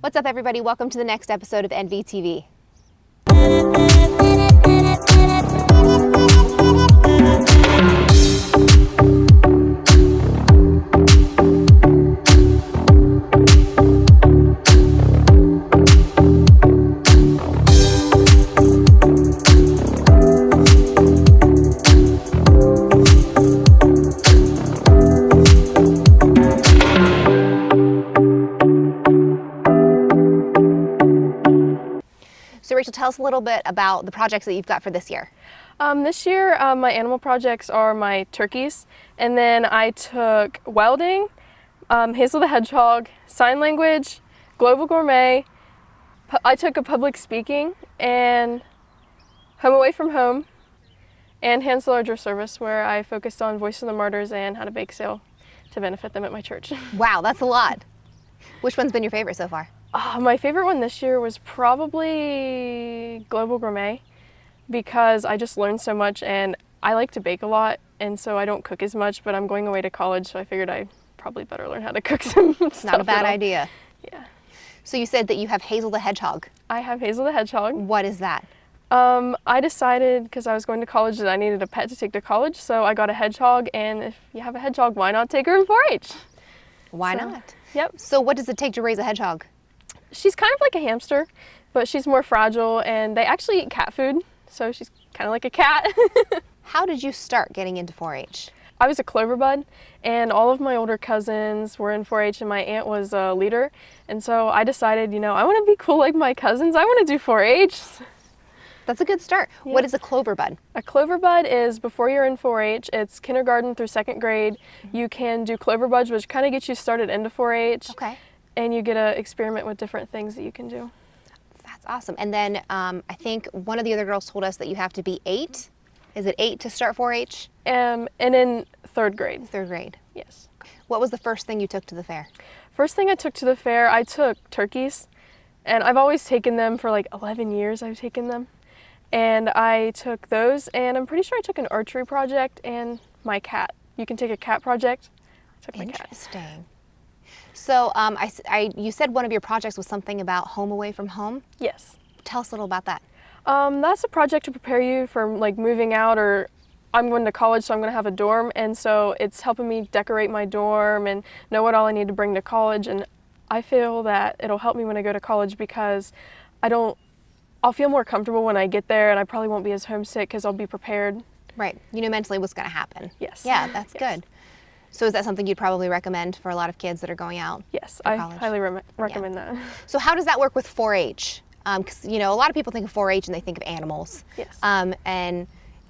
What's up, everybody? Welcome to the next episode of NVTV. So Rachel, tell us a little bit about the projects that you've got for this year. This year, my animal projects are my turkeys, and then I took welding, Hazel the Hedgehog, sign language, global gourmet. I took a public speaking and home away from home, and hands the larger service, where I focused on Voice of the Martyrs and how to bake sale to benefit them at my church. Wow, that's a lot. Which one's been your favorite so far? My favorite one this year was probably Global Gourmet, because I just learned so much, and I like to bake a lot, and so I don't cook as much, but I'm going away to college, so I figured I probably better learn how to cook some stuff. Not a bad idea. Yeah. So you said that you have Hazel the Hedgehog. I have Hazel the Hedgehog. What is that? I decided, because I was going to college, that I needed a pet to take to college, so I got a hedgehog, and if you have a hedgehog, why not take her in 4-H? Why not? Yep. So what does it take to raise a hedgehog? She's kind of like a hamster, but she's more fragile, and they actually eat cat food, so she's kind of like a cat. How did you start getting into 4-H? I was a clover bud, and all of my older cousins were in 4-H, and my aunt was a leader, and so I decided, I want to be cool like my cousins. I want to do 4-H. That's a good start. Yeah. What is a clover bud? A clover bud is before you're in 4-H. It's kindergarten through 2nd grade. You can do clover buds, which kind of gets you started into 4-H. Okay. And you get to experiment with different things that you can do. That's awesome. And then I think one of the other girls told us that you have to be 8. Is it 8 to start 4-H? And in 3rd grade. 3rd grade. Yes. What was the first thing you took to the fair? First thing I took to the fair, I took turkeys. And I've always taken them for like 11 years. I've taken them. And I took those, and I'm pretty sure I took an archery project and my cat. You can take a cat project. I took my cat. Interesting. So you said one of your projects was something about home away from home? Yes. Tell us a little about that. That's a project to prepare you for like moving out, or I'm going to college, so I'm going to have a dorm, and so it's helping me decorate my dorm and know what all I need to bring to college. And I feel that it'll help me when I go to college, because I'll feel more comfortable when I get there, and I probably won't be as homesick because I'll be prepared. Right. You know mentally what's going to happen. Yes. Yeah, that's Yes. good. So is that something you'd probably recommend for a lot of kids that are going out? Yes, for I college? highly recommend that. So how does that work with 4-H? Because, a lot of people think of 4-H and they think of animals. Yes. And,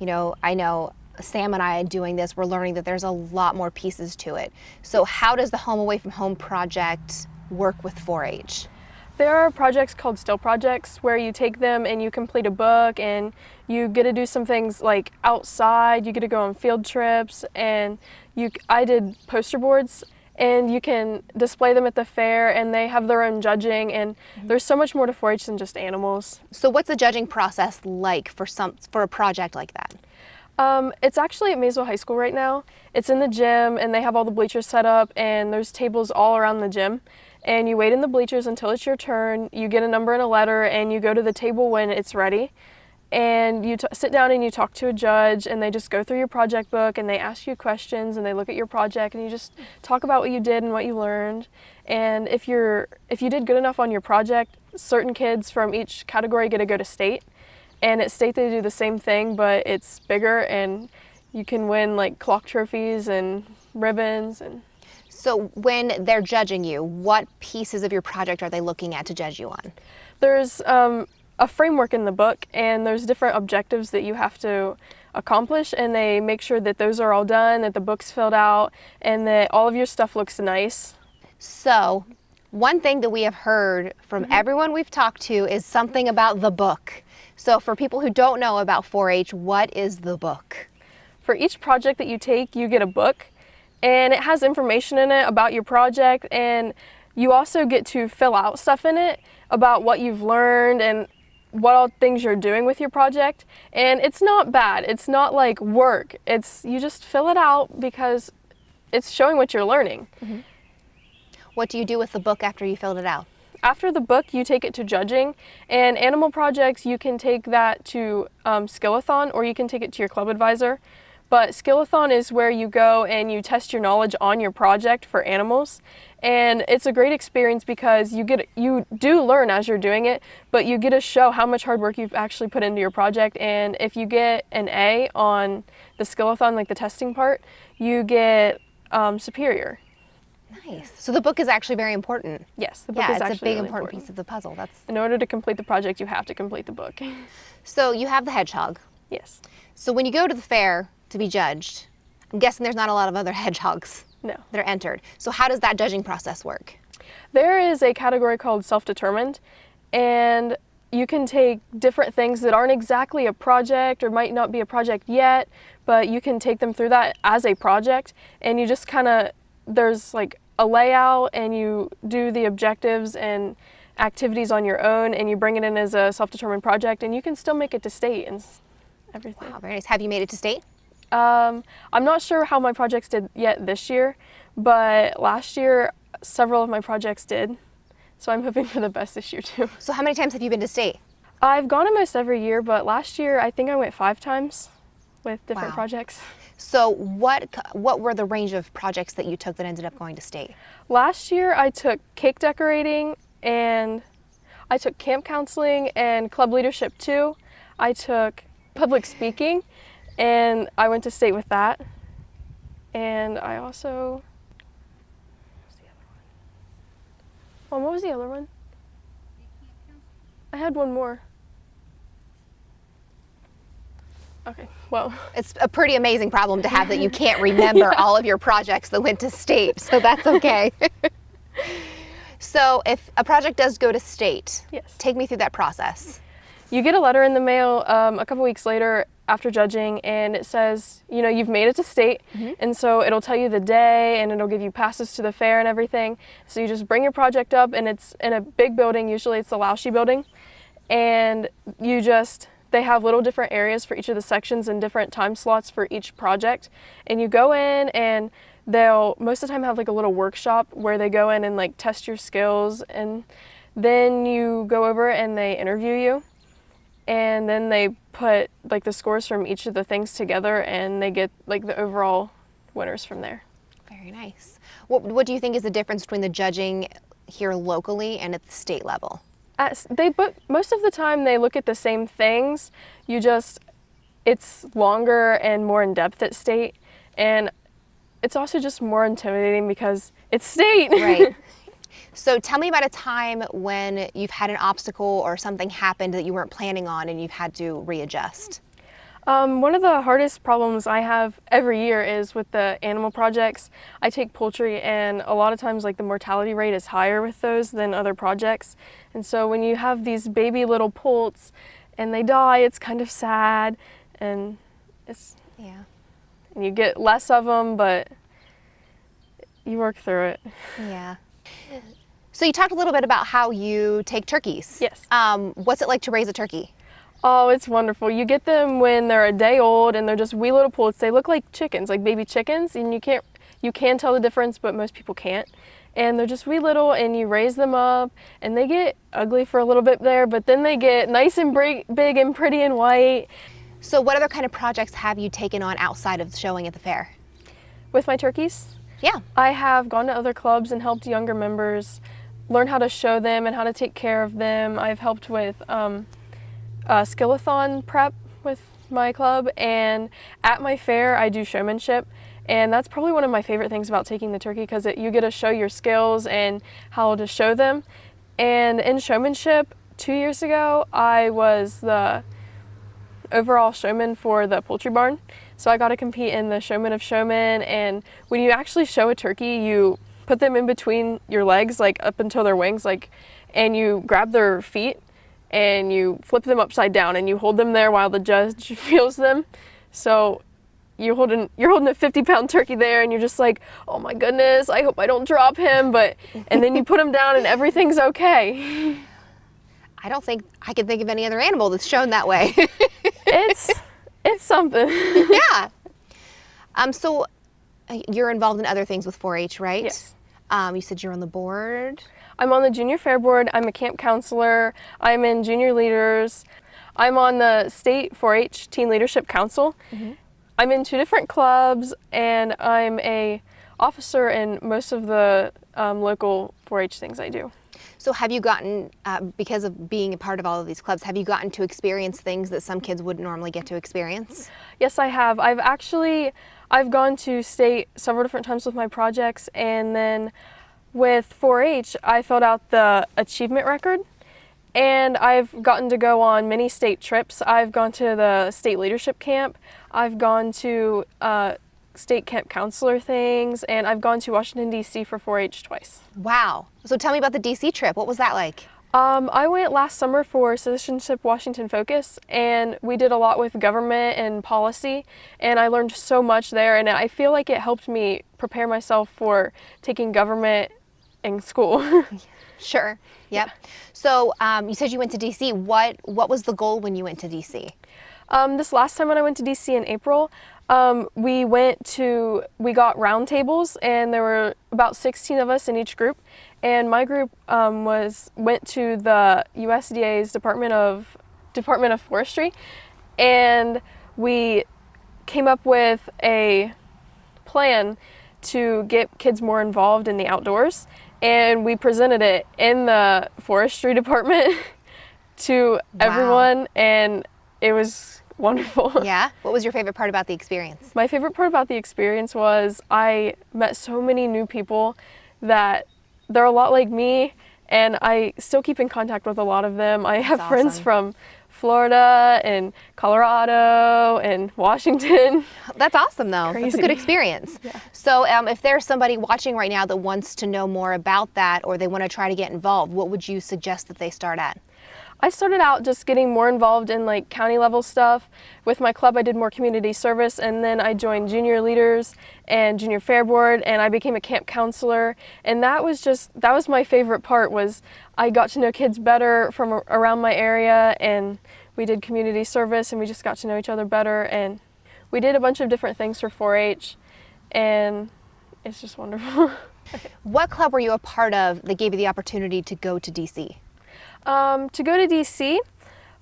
I know Sam and I doing this, we're learning that there's a lot more pieces to it. So how does the Home Away from Home project work with 4-H? There are projects called still projects, where you take them and you complete a book, and you get to do some things like outside. You get to go on field trips, and I did poster boards, and you can display them at the fair, and they have their own judging, and there's so much more to 4-H than just animals. So what's the judging process like for a project like that? It's actually at Maysville High School right now. It's in the gym, and they have all the bleachers set up, and there's tables all around the gym. And you wait in the bleachers until it's your turn. You get a number and a letter, and you go to the table when it's ready. And you sit down and you talk to a judge, and they just go through your project book, and they ask you questions, and they look at your project, and you just talk about what you did and what you learned. And if you did good enough on your project, certain kids from each category get to go to state. And at state they do the same thing, but it's bigger, and you can win like clock trophies and ribbons. And So when they're judging you, what pieces of your project are they looking at to judge you on? there's a framework in the book, and there's different objectives that you have to accomplish, and they make sure that those are all done, that the book's filled out, and that all of your stuff looks nice. So one thing that we have heard from everyone we've talked to is something about the book. So for people who don't know about 4-H, what is the book? For each project that you take, you get a book, and it has information in it about your project, and you also get to fill out stuff in it about what you've learned and what all things you're doing with your project. And it's not bad. It's not like work. You just fill it out because it's showing what you're learning. What do you do with the book after you filled it out? after the book, you take it to judging, and animal projects, you can take that to Skillathon, or you can take it to your club advisor. But Skillathon is where you go and you test your knowledge on your project for animals. And it's a great experience because you do learn as you're doing it, but you get to show how much hard work you've actually put into your project. And if you get an A on the Skillathon, like the testing part, you get superior. Nice. So the book is actually very important. Yes, the book is actually it's a big really important piece of the puzzle. In order to complete the project, you have to complete the book. So you have the hedgehog. Yes. So when you go to the fair to be judged, I'm guessing there's not a lot of other hedgehogs No. that are entered. So how does that judging process work? There is a category called self-determined, and you can take different things that aren't exactly a project or might not be a project yet, but you can take them through that as a project, and you just there's like a layout, and you do the objectives and activities on your own, and you bring it in as a self-determined project, and you can still make it to state and everything. Wow, very nice. Have you made it to state? I'm not sure how my projects did yet this year, but last year several of my projects did, so I'm hoping for the best this year too. So how many times have you been to state? I've gone almost every year, but last year I think I went 5 times with different Wow. projects. So what were the range of projects that you took that ended up going to state? Last year I took cake decorating, and I took camp counseling and club leadership too. I took public speaking, and I went to state with that. And I also, what was the other one? I had one more. Okay, well. It's a pretty amazing problem to have that you can't remember all of your projects that went to state, so that's okay. So if a project does go to state, Yes. take me through that process. You get a letter in the mail a couple weeks later after judging, and it says, you've made it to state, and so it'll tell you the day, and it'll give you passes to the fair and everything. So you just bring your project up, and it's in a big building, usually it's the Laoshi building, and they have little different areas for each of the sections and different time slots for each project. And you go in, and they'll most of the time have like a little workshop where they go in and like test your skills, and then you go over and they interview you. And then they put like the scores from each of the things together, and they get like the overall winners from there. Very nice. What do you think is the difference between the judging here locally and at the state level? Most of the time they look at the same things. It's longer and more in depth at state, and it's also just more intimidating because it's state. Right. So tell me about a time when you've had an obstacle or something happened that you weren't planning on and you've had to readjust. One of the hardest problems I have every year is with the animal projects. I take poultry, and a lot of times like the mortality rate is higher with those than other projects. And so when you have these baby little poults and they die, it's kind of sad, and and you get less of them, but you work through it. Yeah. So you talked a little bit about how you take turkeys. Yes. What's it like to raise a turkey? Oh, it's wonderful. You get them when they're a day old, and they're just wee little poults. They look like chickens, like baby chickens, and you can tell the difference, but most people can't. And they're just wee little, and you raise them up, and they get ugly for a little bit there, but then they get nice and big and pretty and white. So what other kind of projects have you taken on outside of showing at the fair? With my turkeys? Yeah. I have gone to other clubs and helped younger members learn how to show them and how to take care of them. I've helped with Skillathon prep with my club, and at my fair I do showmanship, and that's probably one of my favorite things about taking the turkey, because you get to show your skills and how to show them. And in showmanship, 2 years ago I was the overall showman for the poultry barn, so I got to compete in the showman of showmen. And when you actually show a turkey, you put them in between your legs, like up until their wings, and you grab their feet and you flip them upside down, and you hold them there while the judge feels them. So you're holding a 50-pound turkey there, and you're just like, oh my goodness, I hope I don't drop him, and then you put him down and everything's okay. I don't think I can think of any other animal that's shown that way. It's something. Yeah. So you're involved in other things with 4-H, right? Yes. You said you're on the board. I'm on the junior fair board, I'm a camp counselor, I'm in junior leaders, I'm on the state 4-H teen leadership council. I'm in 2 different clubs, and I'm a officer in most of the local 4-H things I do. So have you gotten, because of being a part of all of these clubs, have you gotten to experience things that some kids wouldn't normally get to experience? Yes, I have. I've gone to state several different times with my projects, and then with 4-H, I filled out the achievement record, and I've gotten to go on many state trips. I've gone to the state leadership camp, I've gone to state camp counselor things, and I've gone to Washington, D.C. for 4-H twice. Wow. So tell me about the DC trip. What was that like? I went last summer for Citizenship Washington Focus, and we did a lot with government and policy, and I learned so much there, and I feel like it helped me prepare myself for taking government in school. Sure. Yep. So you said you went to DC. What was the goal when you went to DC? This last time when I went to DC in April, we got round tables, and there were about 16 of us in each group, and my group went to the USDA's Department of Forestry, and we came up with a plan to get kids more involved in the outdoors, and we presented it in the forestry department to everyone, and it was wonderful. Yeah? What was your favorite part about the experience? My favorite part about the experience was I met so many new people that they're a lot like me, and I still keep in contact with a lot of them. I have friends awesome. from Florida and Colorado and Washington. That's awesome, though. That's a Crazy. good experience. Yeah. So if there's somebody watching right now that wants to know more about that, or they want to try to get involved, what would you suggest that they start at? I started out just getting more involved in like county level stuff. With my club, I did more community service, and then I joined junior leaders and junior fair board, and I became a camp counselor. And that was my favorite part, was I got to know kids better from around my area, and we did community service, and we just got to know each other better, and we did a bunch of different things for 4-H, and it's just wonderful. What club were you a part of that gave you the opportunity to go to DC? To go to DC,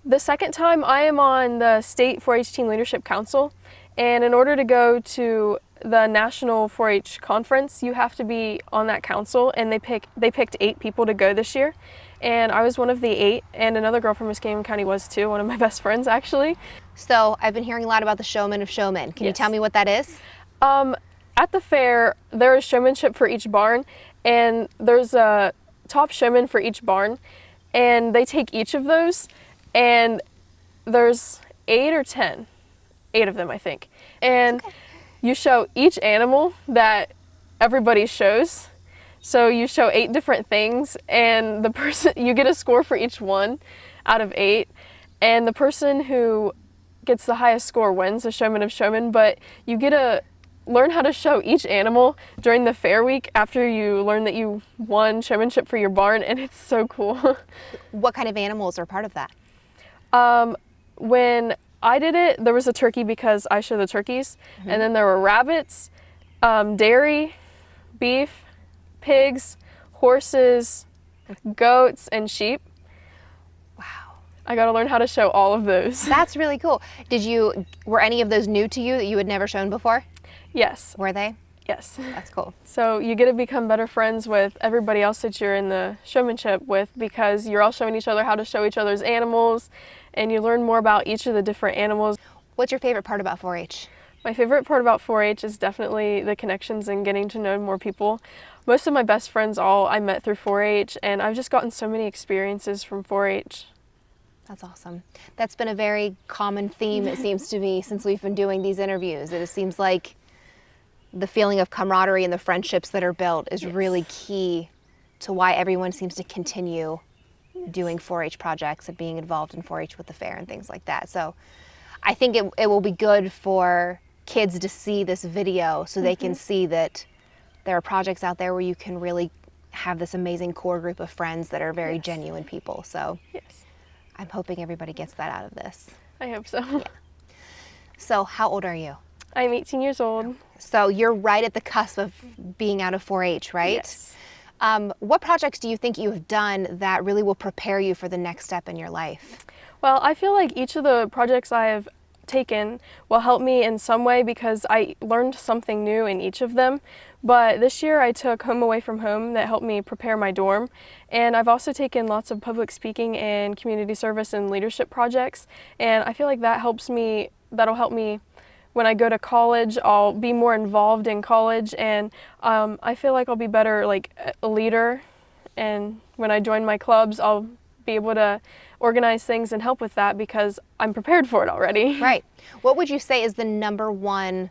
the second time I am on the State 4-H Teen Leadership Council, and in order to go to the National 4-H Conference, you have to be on that council, and they picked 8 people to go this year, and I was one of the 8, and another girl from Muskegon County was too, one of my best friends actually. So I've been hearing a lot about the Showman of Showmen. Can you Yes. tell me what that is? At the fair, there is showmanship for each barn, and there's a top showman for each barn, and they take each of those, and there's 8 or 10, 8 of them I think, and you show each animal that everybody shows. So you show 8 different things, and you get a score for each one out of 8, and the person who gets the highest score wins the Showman of Showmen, but you get to learn how to show each animal during the fair week after you learn that you won showmanship for your barn, and it's so cool. What kind of animals are part of that? When I did it, there was a turkey because I show the turkeys, and then there were rabbits, dairy, beef, pigs, horses, goats, and sheep. Wow. I got to learn how to show all of those. That's really cool. Were any of those new to you that you had never shown before? Yes. Were they? Yes. That's cool. So you get to become better friends with everybody else that you're in the showmanship with, because you're all showing each other how to show each other's animals, and you learn more about each of the different animals. What's your favorite part about 4-H? My favorite part about 4-H is definitely the connections and getting to know more people. Most of my best friends I met through 4-H, and I've just gotten so many experiences from 4-H. That's awesome. That's been a very common theme, it seems to me, since we've been doing these interviews. It seems like the feeling of camaraderie and the friendships that are built is really key to why everyone seems to continue doing 4-H projects and being involved in 4-H with the fair and things like that. So I think it will be good for kids to see this video so they can see that there are projects out there where you can really have this amazing core group of friends that are very genuine people. So Yes. I'm hoping everybody gets that out of this. I hope so. So how old are you? I'm 18 years old. So you're right at the cusp of being out of 4-H, right? Yes. What projects do you think you've done that really will prepare you for the next step in your life? Well, I feel like each of the projects I have taken will help me in some way because I learned something new in each of them. But this year I took Home Away from Home that helped me prepare my dorm. And I've also taken lots of public speaking and community service and leadership projects. And I feel like that'll help me when I go to college. I'll be more involved in college, and I feel like I'll be better like a leader. And when I join my clubs, I'll be able to organize things and help with that because I'm prepared for it already. Right. What would you say is the number one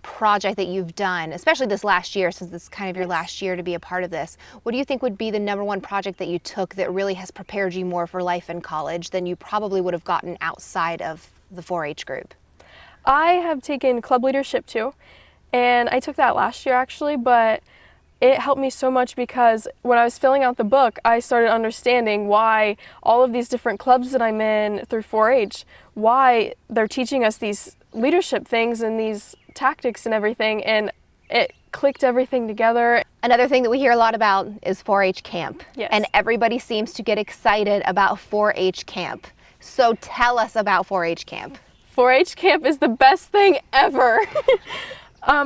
project that you've done, especially this last year, since this is kind of your last year to be a part of this? What do you think would be the number one project that you took that really has prepared you more for life in college than you probably would have gotten outside of the 4-H group? I have taken club leadership too, and I took that last year actually, but it helped me so much because when I was filling out the book, I started understanding why all of these different clubs that I'm in through 4-H, why they're teaching us these leadership things and these tactics and everything, and it clicked everything together. Another thing that we hear a lot about is 4-H camp. Yes. And everybody seems to get excited about 4-H camp. So tell us about 4-H camp. 4-H camp is the best thing ever.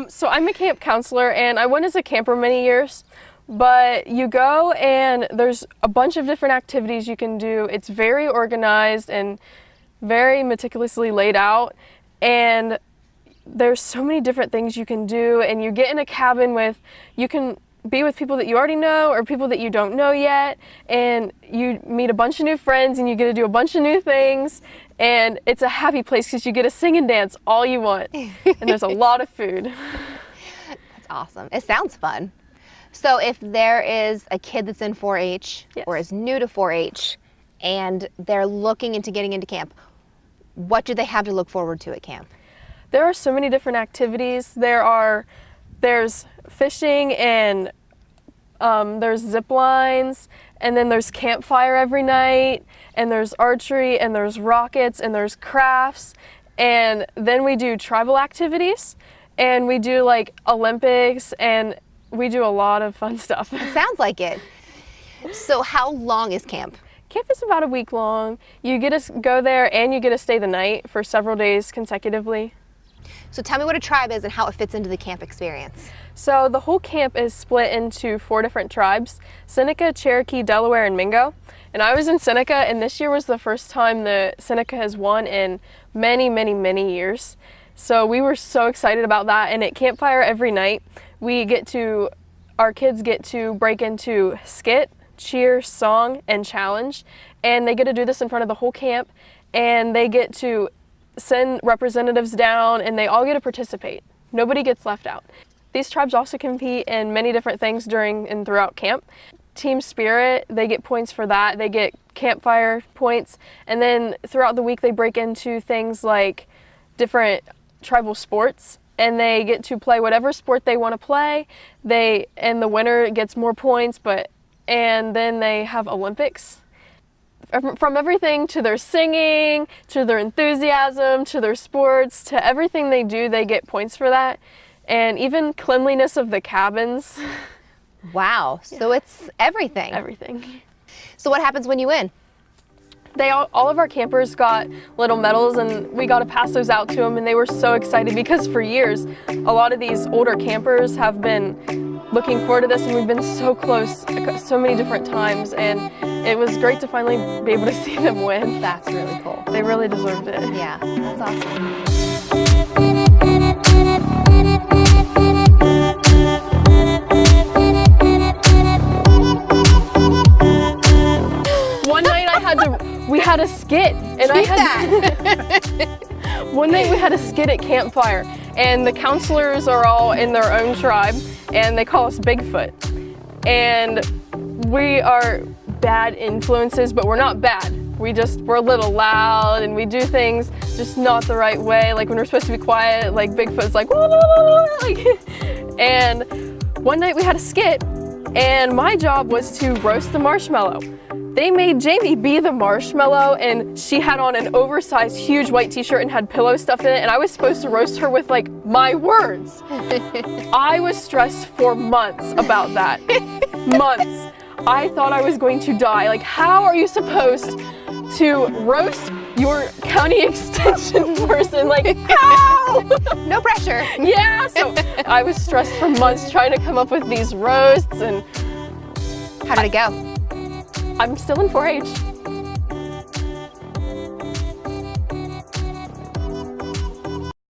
So I'm a camp counselor, and I went as a camper many years, but you go and there's a bunch of different activities you can do. It's very organized and very meticulously laid out, and there's so many different things you can do, and you get in a cabin you can be with people that you already know or people that you don't know yet, and you meet a bunch of new friends and you get to do a bunch of new things, and it's a happy place because you get to sing and dance all you want, and there's a lot of food. That's awesome. It sounds fun. So if there is a kid that's in 4-H Yes. or is new to 4-H and they're looking into getting into camp, what do they have to look forward to at camp? There are so many different activities. There's fishing, and there's zip lines, and then there's campfire every night, and there's archery, and there's rockets, and there's crafts, and then we do tribal activities, and we do like Olympics, and we do a lot of fun stuff. Sounds like it. So how long is camp? Camp is about a week long. You get to go there and you get to stay the night for several days consecutively. So tell me what a tribe is and how it fits into the camp experience. So the whole camp is split into 4 different tribes: Seneca, Cherokee, Delaware, and Mingo. And I was in Seneca, and this year was the first time that Seneca has won in many, many, many years. So we were so excited about that. And at campfire every night, our kids get to break into skit, cheer, song, and challenge. And they get to do this in front of the whole camp, and they get to send representatives down, and they all get to participate. Nobody gets left out. These tribes also compete in many different things during and throughout camp. Team spirit, they get points for that. They get campfire points. And then throughout the week, they break into things like different tribal sports, and they get to play whatever sport they want to play. And the winner gets more points, and then they have Olympics. From everything to their singing, to their enthusiasm, to their sports, to everything they do, they get points for that. And even cleanliness of the cabins. Wow, so it's everything. Everything. So what happens when you win? All of our campers got little medals, and we got to pass those out to them, and they were so excited because for years, a lot of these older campers have been looking forward to this, and we've been so close so many different times, and it was great to finally be able to see them win. That's really cool. They really deserved it. Yeah, that's awesome. One night we had a skit, and one night we had a skit at campfire, and the counselors are all in their own tribe, and they call us Bigfoot. And we are bad influences, but we're not bad. We're a little loud, and we do things just not the right way. Like when we're supposed to be quiet, like Bigfoot's like, whoa, whoa, whoa, whoa. And one night we had a skit, and my job was to roast the marshmallow. They made Jamie be the marshmallow, and she had on an oversized, huge white t-shirt and had pillow stuff in it, and I was supposed to roast her with like my words. I was stressed for months about that. months. I thought I was going to die. Like, how are you supposed to roast your county extension person? Like, how? No pressure. Yeah, so I was stressed for months trying to come up with these roasts, and How did it go? I'm still in 4-H.